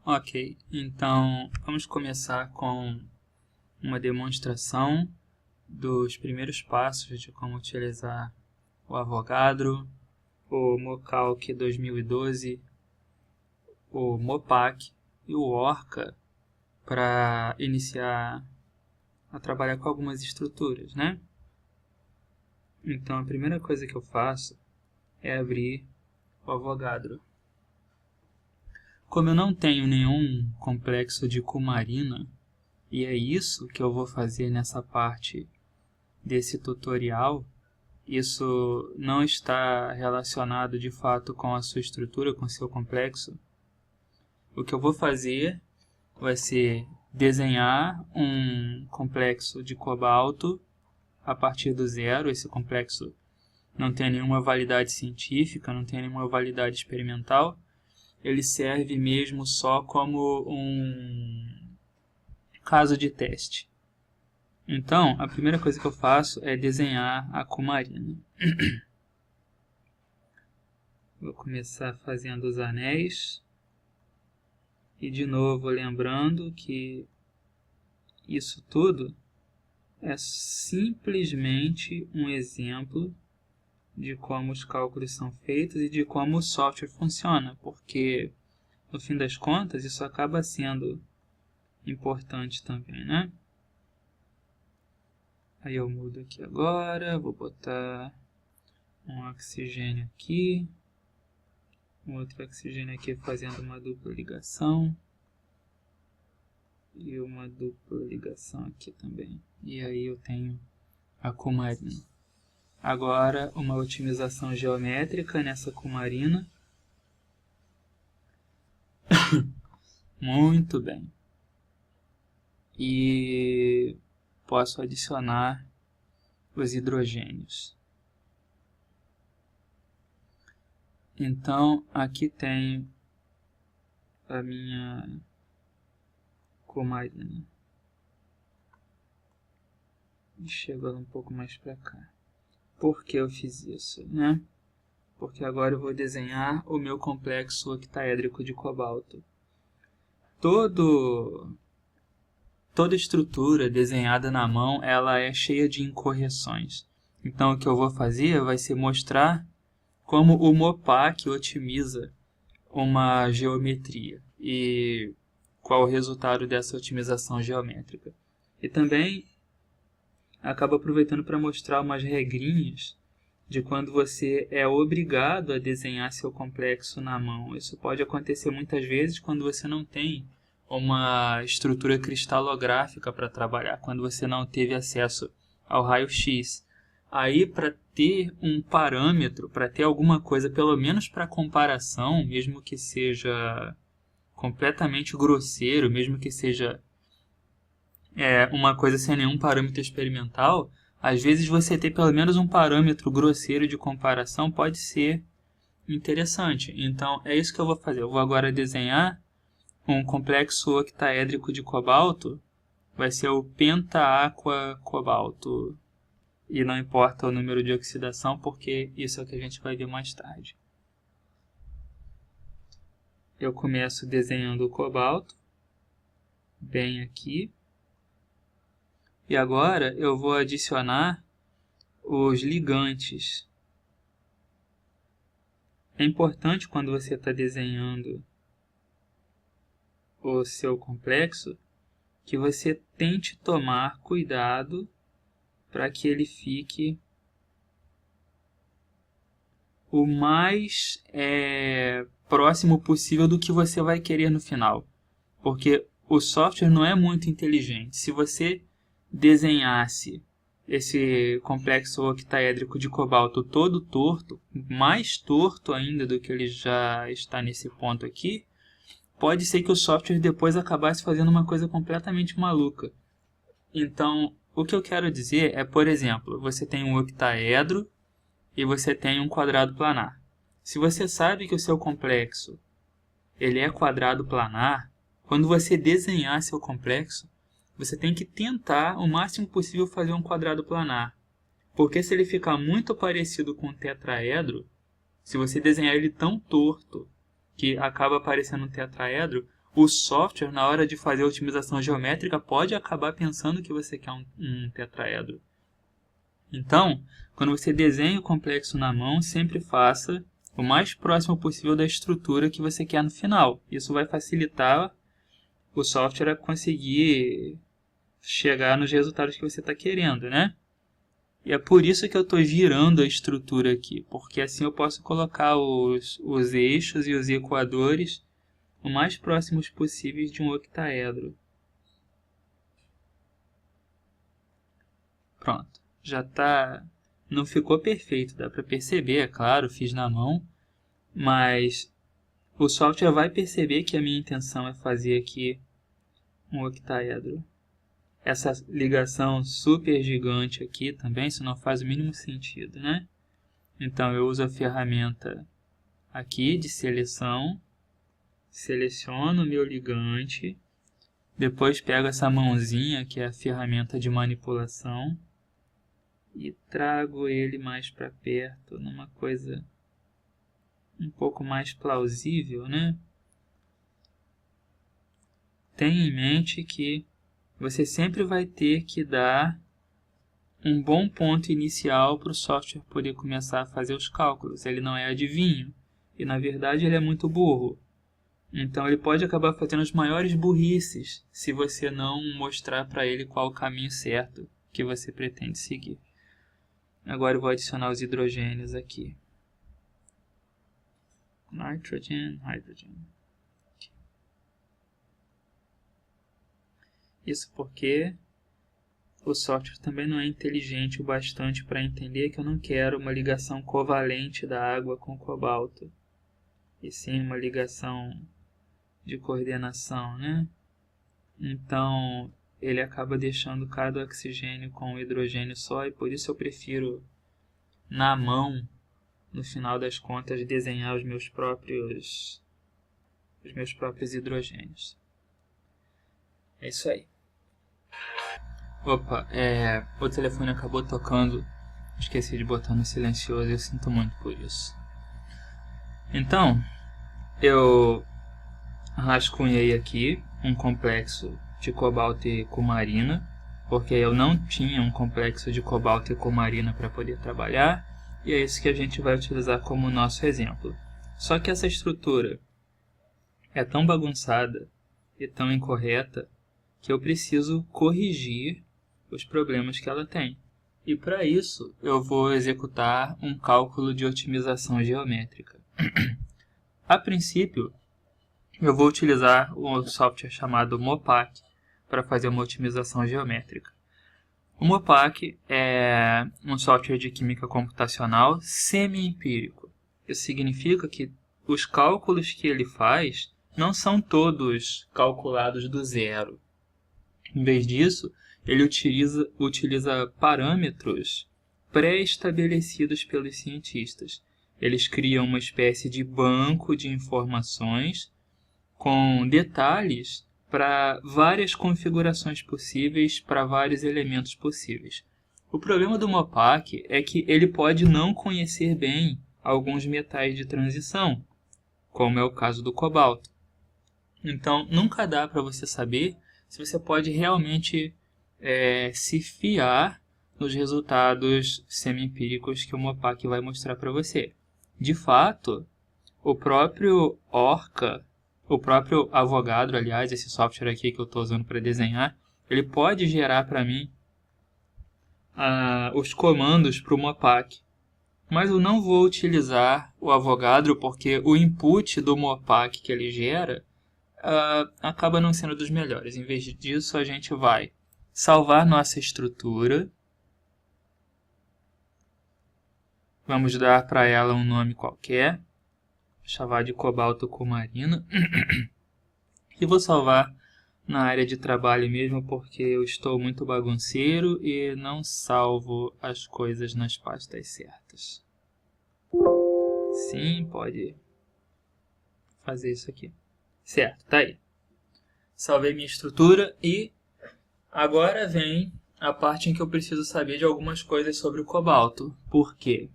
Ok, então vamos começar com uma demonstração dos primeiros passos de como utilizar o Avogadro, o Mocalc 2012, o Mopac e o Orca para iniciar a trabalhar com algumas estruturas, né? Então a primeira coisa que eu faço é abrir o Avogadro. Como eu não tenho nenhum complexo de cumarina, e é isso que eu vou fazer nessa parte desse tutorial, isso não está relacionado de fato com a sua estrutura, com o seu complexo. O que eu vou fazer vai ser desenhar um complexo de cobalto a partir do zero. Esse complexo não tem nenhuma validade científica, não tem nenhuma validade experimental. Ele serve mesmo só como um caso de teste. Então, a primeira coisa que eu faço é desenhar a cumarina. Vou começar fazendo os anéis. E de novo lembrando que isso tudo é simplesmente um exemplo de como os cálculos são feitos e de como o software funciona, porque no fim das contas isso acaba sendo importante também, né? Aí eu mudo aqui agora, vou botar um oxigênio aqui, um outro oxigênio aqui fazendo uma dupla ligação e uma dupla ligação aqui também. E aí eu tenho a cumarina. Agora uma otimização geométrica nessa cumarina. Muito bem. E posso adicionar os hidrogênios. Então aqui tenho a minha cumarina. Chego ela um pouco mais para cá. Por que eu fiz isso, né? Porque agora eu vou desenhar o meu complexo octaédrico de cobalto. Toda estrutura desenhada na mão, ela é cheia de incorreções. Então o que eu vou fazer vai ser mostrar como o Mopac otimiza uma geometria e qual o resultado dessa otimização geométrica. E também acaba aproveitando para mostrar umas regrinhas de quando você é obrigado a desenhar seu complexo na mão. Isso pode acontecer muitas vezes quando você não tem uma estrutura cristalográfica para trabalhar, quando você não teve acesso ao raio-x. Aí, para ter um parâmetro, para ter alguma coisa, pelo menos para comparação, mesmo que seja completamente grosseiro, mesmo que seja uma coisa sem nenhum parâmetro experimental, às vezes você ter pelo menos um parâmetro grosseiro de comparação pode ser interessante. Então, é isso que eu vou fazer. Eu vou agora desenhar um complexo octaédrico de cobalto. Vai ser o penta-aqua cobalto. E não importa o número de oxidação, porque isso é o que a gente vai ver mais tarde. Eu começo desenhando o cobalto, bem aqui. E agora eu vou adicionar os ligantes. É importante quando você está desenhando o seu complexo que você tente tomar cuidado para que ele fique o mais próximo possível do que você vai querer no final. Porque o software não é muito inteligente. Se você desenhasse esse complexo octaédrico de cobalto todo torto, mais torto ainda do que ele já está nesse ponto aqui, pode ser que o software depois acabasse fazendo uma coisa completamente maluca. Então, o que eu quero dizer é, por exemplo, você tem um octaedro e você tem um quadrado planar. Se você sabe que o seu complexo ele é quadrado planar, quando você desenhar seu complexo, você tem que tentar o máximo possível fazer um quadrado planar. Porque se ele ficar muito parecido com um tetraedro, se você desenhar ele tão torto que acaba parecendo um tetraedro, o software, na hora de fazer a otimização geométrica, pode acabar pensando que você quer um tetraedro. Então, quando você desenha o complexo na mão, sempre faça o mais próximo possível da estrutura que você quer no final. Isso vai facilitar o software a conseguir chegar nos resultados que você está querendo, né? E é por isso que eu estou girando a estrutura aqui, porque assim eu posso colocar os eixos e os equadores o mais próximos possíveis de um octaedro. Pronto, já está... Não ficou perfeito, dá para perceber, é claro, fiz na mão, mas o software vai perceber que a minha intenção é fazer aqui um octaedro. Essa ligação super gigante aqui também, isso não faz o mínimo sentido, né? Então eu uso a ferramenta aqui de seleção, seleciono o meu ligante, depois pego essa mãozinha que é a ferramenta de manipulação e trago ele mais para perto, numa coisa um pouco mais plausível, né? Tenha em mente que você sempre vai ter que dar um bom ponto inicial para o software poder começar a fazer os cálculos. Ele não é adivinho e, na verdade, ele é muito burro. Então, ele pode acabar fazendo as maiores burrices se você não mostrar para ele qual o caminho certo que você pretende seguir. Agora eu vou adicionar os hidrogênios aqui. Nitrogen, hydrogen. Isso porque o software também não é inteligente o bastante para entender que eu não quero uma ligação covalente da água com cobalto, e sim uma ligação de coordenação, né? Então, ele acaba deixando cada oxigênio com um hidrogênio só, e por isso eu prefiro, na mão, no final das contas, desenhar os meus próprios hidrogênios. É isso aí. Opa, o telefone acabou tocando, esqueci de botar no silencioso e eu sinto muito por isso. Então, eu rascunhei aqui um complexo de cobalto e cumarina, porque eu não tinha um complexo de cobalto e cumarina para poder trabalhar, e é isso que a gente vai utilizar como nosso exemplo. Só que essa estrutura é tão bagunçada e tão incorreta que eu preciso corrigir os problemas que ela tem. E para isso, eu vou executar um cálculo de otimização geométrica. A princípio, eu vou utilizar um software chamado Mopac para fazer uma otimização geométrica. O Mopac é um software de química computacional semi-empírico. Isso significa que os cálculos que ele faz não são todos calculados do zero. Em vez disso, ele utiliza parâmetros pré-estabelecidos pelos cientistas. Eles criam uma espécie de banco de informações com detalhes para várias configurações possíveis, para vários elementos possíveis. O problema do Mopac é que ele pode não conhecer bem alguns metais de transição, como é o caso do cobalto. Então, nunca dá para você saber se você pode realmente se fiar nos resultados semi-empíricos que o Mopac vai mostrar para você. De fato, o próprio Orca, o próprio Avogadro, aliás, esse software aqui que eu estou usando para desenhar, ele pode gerar para mim os comandos para o Mopac. Mas eu não vou utilizar o Avogadro porque o input do Mopac que ele gera acaba não sendo dos melhores. Em vez disso, a gente vai salvar nossa estrutura. Vamos dar para ela um nome qualquer. Vou chamar de cobalto cumarina. E vou salvar na área de trabalho mesmo, porque eu estou muito bagunceiro e não salvo as coisas nas pastas certas. Sim, pode fazer isso aqui. Certo, tá aí. Salvei minha estrutura e agora vem a parte em que eu preciso saber de algumas coisas sobre o cobalto. Por quê?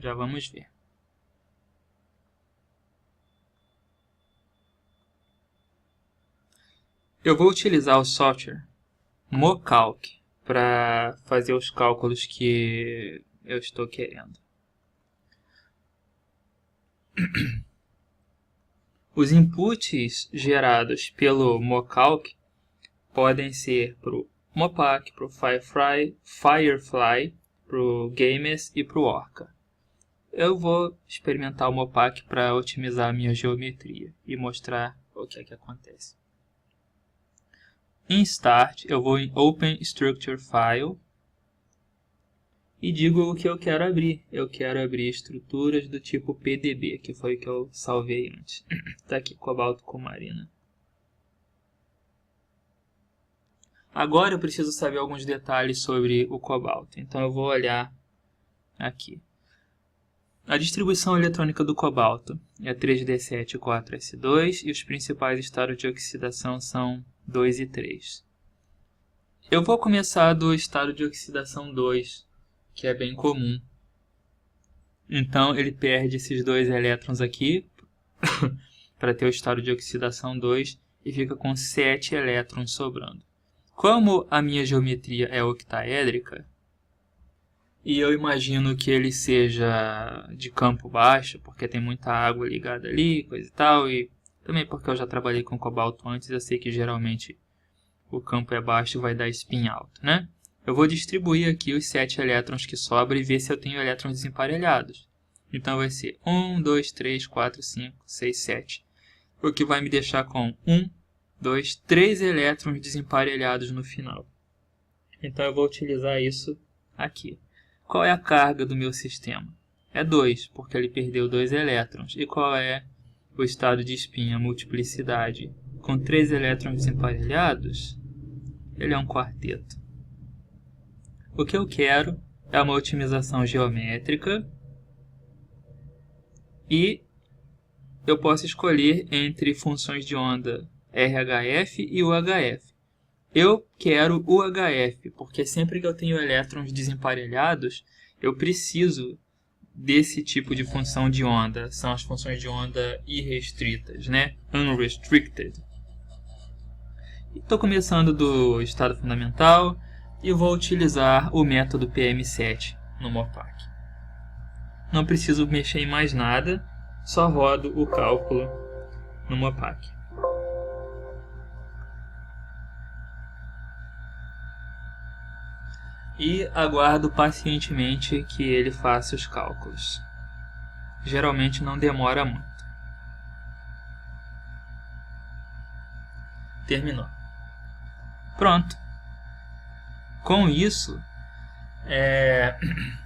Já vamos ver. Eu vou utilizar o software Mocalc para fazer os cálculos que eu estou querendo. Os inputs gerados pelo Mocalc podem ser para o Mopac, para o Firefly, para o Games e para o Orca. Eu vou experimentar o Mopac para otimizar a minha geometria e mostrar o que é que acontece. Em Start, eu vou em Open Structure File e digo o que eu quero abrir. Eu quero abrir estruturas do tipo PDB, que foi o que eu salvei antes. Está aqui, Cobalto Cumarina. Agora eu preciso saber alguns detalhes sobre o cobalto, então eu vou olhar aqui. A distribuição eletrônica do cobalto é 3D7 4S2 e os principais estados de oxidação são 2 e 3. Eu vou começar do estado de oxidação 2, que é bem comum. Então ele perde esses 2 elétrons aqui para ter o estado de oxidação 2 e fica com 7 elétrons sobrando. Como a minha geometria é octaédrica, e eu imagino que ele seja de campo baixo, porque tem muita água ligada ali, coisa e tal, e também porque eu já trabalhei com cobalto antes, eu sei que geralmente o campo é baixo e vai dar spin alto, né? Eu vou distribuir aqui os 7 elétrons que sobram e ver se eu tenho elétrons desemparelhados. Então vai ser 1, 2, 3, 4, 5, 6, 7. O que vai me deixar com 1, 2, 3 elétrons desemparelhados no final. Então eu vou utilizar isso aqui. Qual é a carga do meu sistema? É 2, porque ele perdeu 2 elétrons. E qual é o estado de spin, a multiplicidade? Com 3 elétrons desemparelhados, ele é um quarteto. O que eu quero é uma otimização geométrica e eu posso escolher entre funções de onda RHF e UHF. Eu quero UHF, porque sempre que eu tenho elétrons desemparelhados, eu preciso desse tipo de função de onda. São as funções de onda irrestritas, né? Unrestricted. Estou começando do estado fundamental e vou utilizar o método PM7 no Mopac. Não preciso mexer em mais nada, só rodo o cálculo no Mopac. E aguardo pacientemente que ele faça os cálculos. Geralmente não demora muito. Terminou. Pronto. Com isso,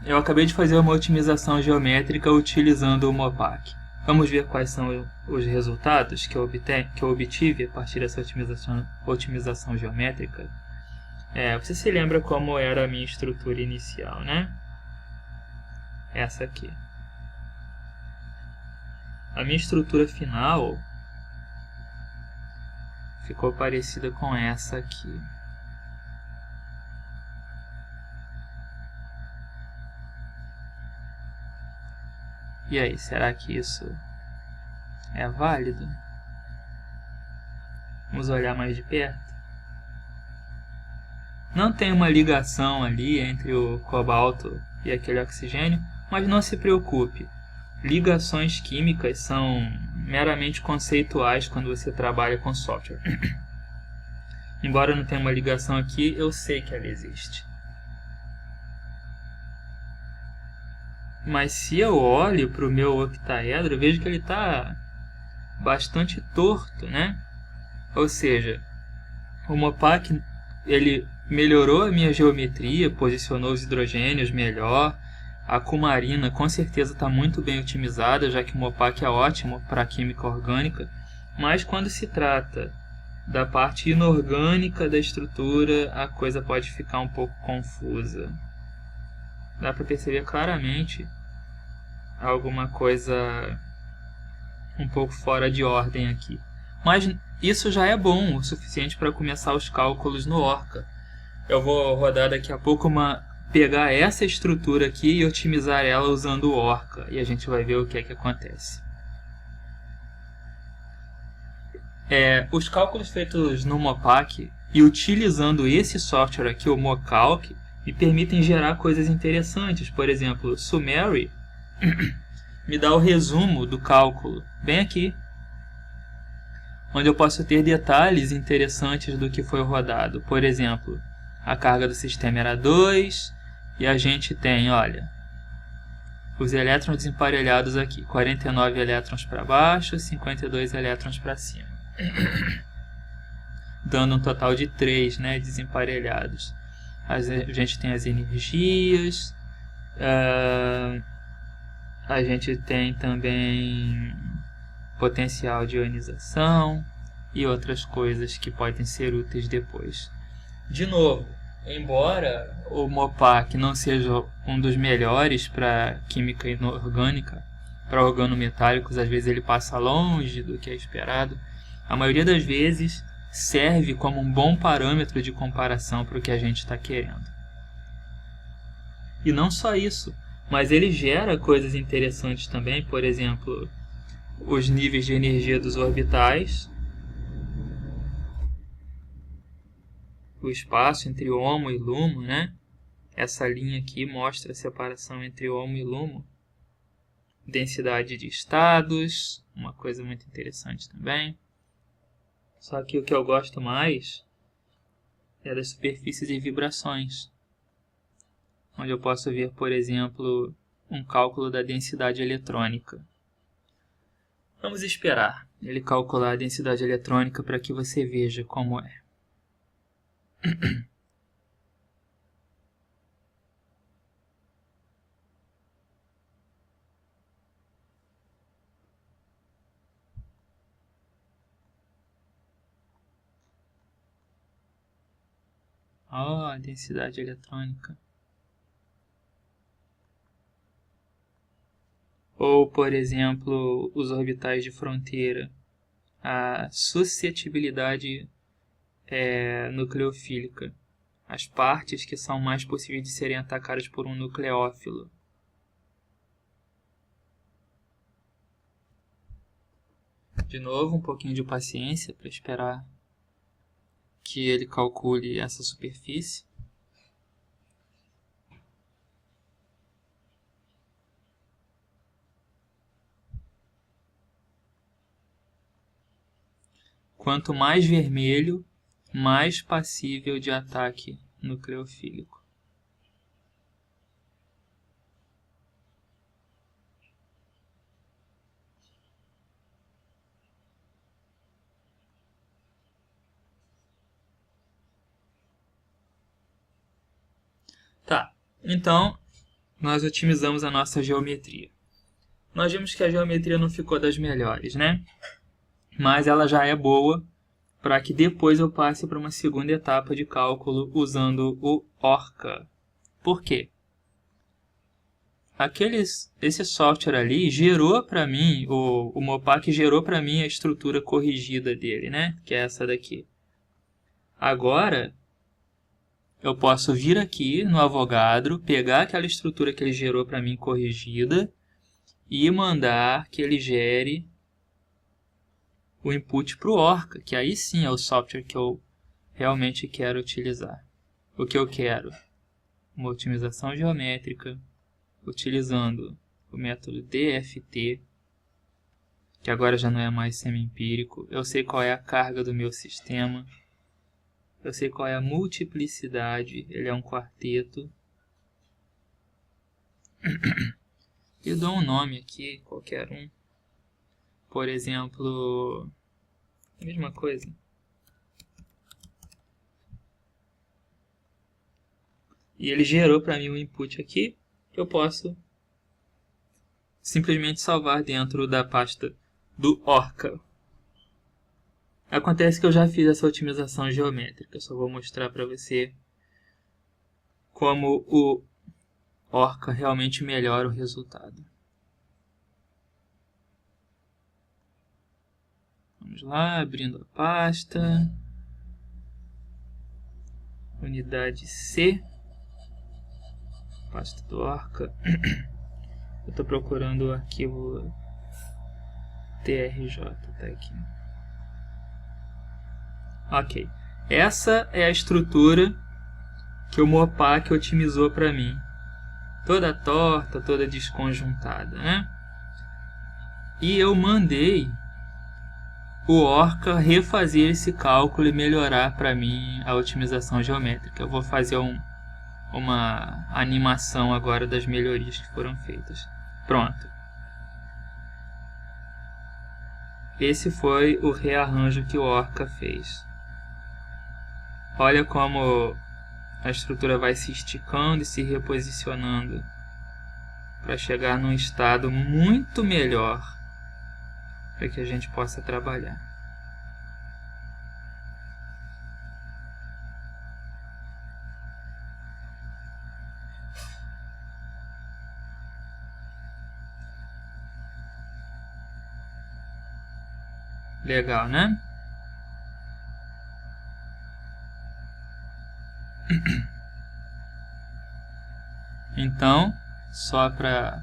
eu acabei de fazer uma otimização geométrica utilizando o Mopac. Vamos ver quais são os resultados que eu obtive a partir dessa otimização geométrica. Você se lembra como era a minha estrutura inicial, né? Essa aqui. A minha estrutura final ficou parecida com essa aqui. E aí, será que isso é válido? Vamos olhar mais de perto. Não tem uma ligação ali entre o cobalto e aquele oxigênio, mas não se preocupe. Ligações químicas são meramente conceituais quando você trabalha com software. Embora não tenha uma ligação aqui, eu sei que ela existe. Mas se eu olho para o meu octaedro, eu vejo que ele está bastante torto, né? Ou seja, o Mopac ele melhorou a minha geometria, posicionou os hidrogênios melhor. A cumarina com certeza está muito bem otimizada, já que o Mopac é ótimo para a química orgânica. Mas quando se trata da parte inorgânica da estrutura, a coisa pode ficar um pouco confusa. Dá para perceber claramente alguma coisa um pouco fora de ordem aqui. Mas isso já é bom o suficiente para começar os cálculos no Orca. Eu vou rodar daqui a pouco pegar essa estrutura aqui e otimizar ela usando o Orca. E a gente vai ver o que é que acontece. Os cálculos feitos no Mopac e utilizando esse software aqui, o Mocalc, me permitem gerar coisas interessantes. Por exemplo, Summary me dá o resumo do cálculo, bem aqui, onde eu posso ter detalhes interessantes do que foi rodado. Por exemplo, a carga do sistema era 2 e a gente tem, olha, os elétrons desemparelhados aqui, 49 elétrons para baixo, 52 elétrons para cima, dando um total de 3, né, desemparelhados. A gente tem as energias, a gente tem também potencial de ionização e outras coisas que podem ser úteis depois. De novo, embora o Mopac não seja um dos melhores para química inorgânica, para organometálicos, às vezes ele passa longe do que é esperado, a maioria das vezes serve como um bom parâmetro de comparação para o que a gente está querendo. E não só isso, mas ele gera coisas interessantes também, por exemplo, os níveis de energia dos orbitais, o espaço entre HOMO e LUMO, né? Essa linha aqui mostra a separação entre HOMO e LUMO. Densidade de estados, uma coisa muito interessante também. Só que o que eu gosto mais é das superfícies e vibrações, onde eu posso ver, por exemplo, um cálculo da densidade eletrônica. Vamos esperar ele calcular a densidade eletrônica para que você veja como é. A densidade eletrônica. Ou, por exemplo, os orbitais de fronteira. A suscetibilidade nucleofílica. As partes que são mais possíveis de serem atacadas por um nucleófilo. De novo, um pouquinho de paciência para esperar que ele calcule essa superfície. Quanto mais vermelho, mais passível de ataque nucleofílico. Tá, então nós otimizamos a nossa geometria. Nós vimos que a geometria não ficou das melhores, né? Mas ela já é boa para que depois eu passe para uma segunda etapa de cálculo usando o Orca. Por quê? Esse software ali gerou para mim, o Mopac gerou para mim a estrutura corrigida dele, né? Que é essa daqui. Agora, eu posso vir aqui no Avogadro, pegar aquela estrutura que ele gerou para mim corrigida e mandar que ele gere o input para o Orca, que aí sim é o software que eu realmente quero utilizar. O que eu quero? Uma otimização geométrica, utilizando o método DFT, que agora já não é mais semi-empírico. Eu sei qual é a carga do meu sistema. Eu sei qual é a multiplicidade, ele é um quarteto. Eu dou um nome aqui, qualquer um. Por exemplo, a mesma coisa. E ele gerou para mim um input aqui, que eu posso simplesmente salvar dentro da pasta do Orca. Acontece que eu já fiz essa otimização geométrica, só vou mostrar para você como o Orca realmente melhora o resultado. Vamos lá, abrindo a pasta. Unidade C. Pasta do Orca. Eu estou procurando o arquivo TRJ, tá aqui. Ok. Essa é a estrutura que o Mopac otimizou para mim. Toda torta, toda desconjuntada, né? E eu mandei o Orca refazer esse cálculo e melhorar para mim a otimização geométrica. Eu vou fazer uma animação agora das melhorias que foram feitas. Pronto. Esse foi o rearranjo que o Orca fez. Olha como a estrutura vai se esticando e se reposicionando para chegar num estado muito melhor para que a gente possa trabalhar. Legal, né? Então, só para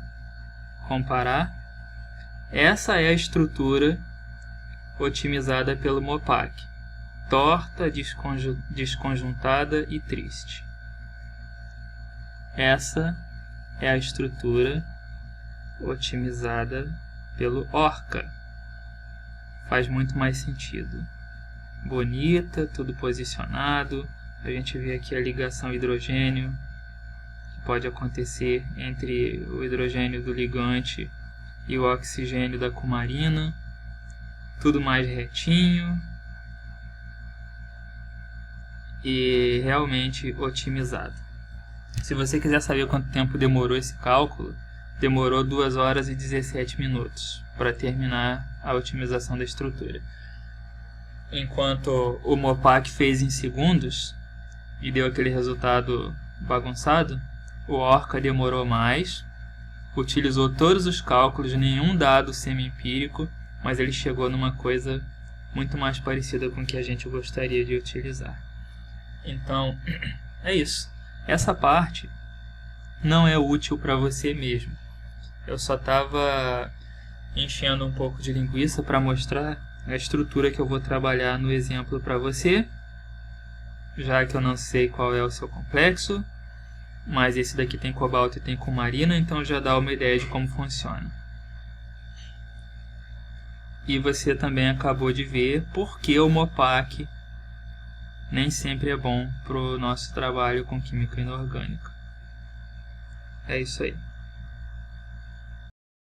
comparar, essa é a estrutura otimizada pelo Mopac. Torta, desconjuntada e triste. Essa é a estrutura otimizada pelo Orca. Faz muito mais sentido. Bonita, tudo posicionado. A gente vê aqui a ligação hidrogênio que pode acontecer entre o hidrogênio do ligante e o oxigênio da cumarina. Tudo mais retinho e realmente otimizado. Se você quiser saber quanto tempo demorou esse cálculo, demorou 2 horas e 17 minutos para terminar a otimização da estrutura. Enquanto o Mopac fez em segundos e deu aquele resultado bagunçado, o Orca demorou mais, utilizou todos os cálculos, nenhum dado semi-empírico, mas ele chegou numa coisa muito mais parecida com o que a gente gostaria de utilizar. Então, é isso. Essa parte não é útil para você mesmo. Eu só estava enchendo um pouco de linguiça para mostrar a estrutura que eu vou trabalhar no exemplo para você, já que eu não sei qual é o seu complexo, mas esse daqui tem cobalto e tem cumarina, então já dá uma ideia de como funciona. E você também acabou de ver por que o Mopac nem sempre é bom para o nosso trabalho com química inorgânica. É isso aí.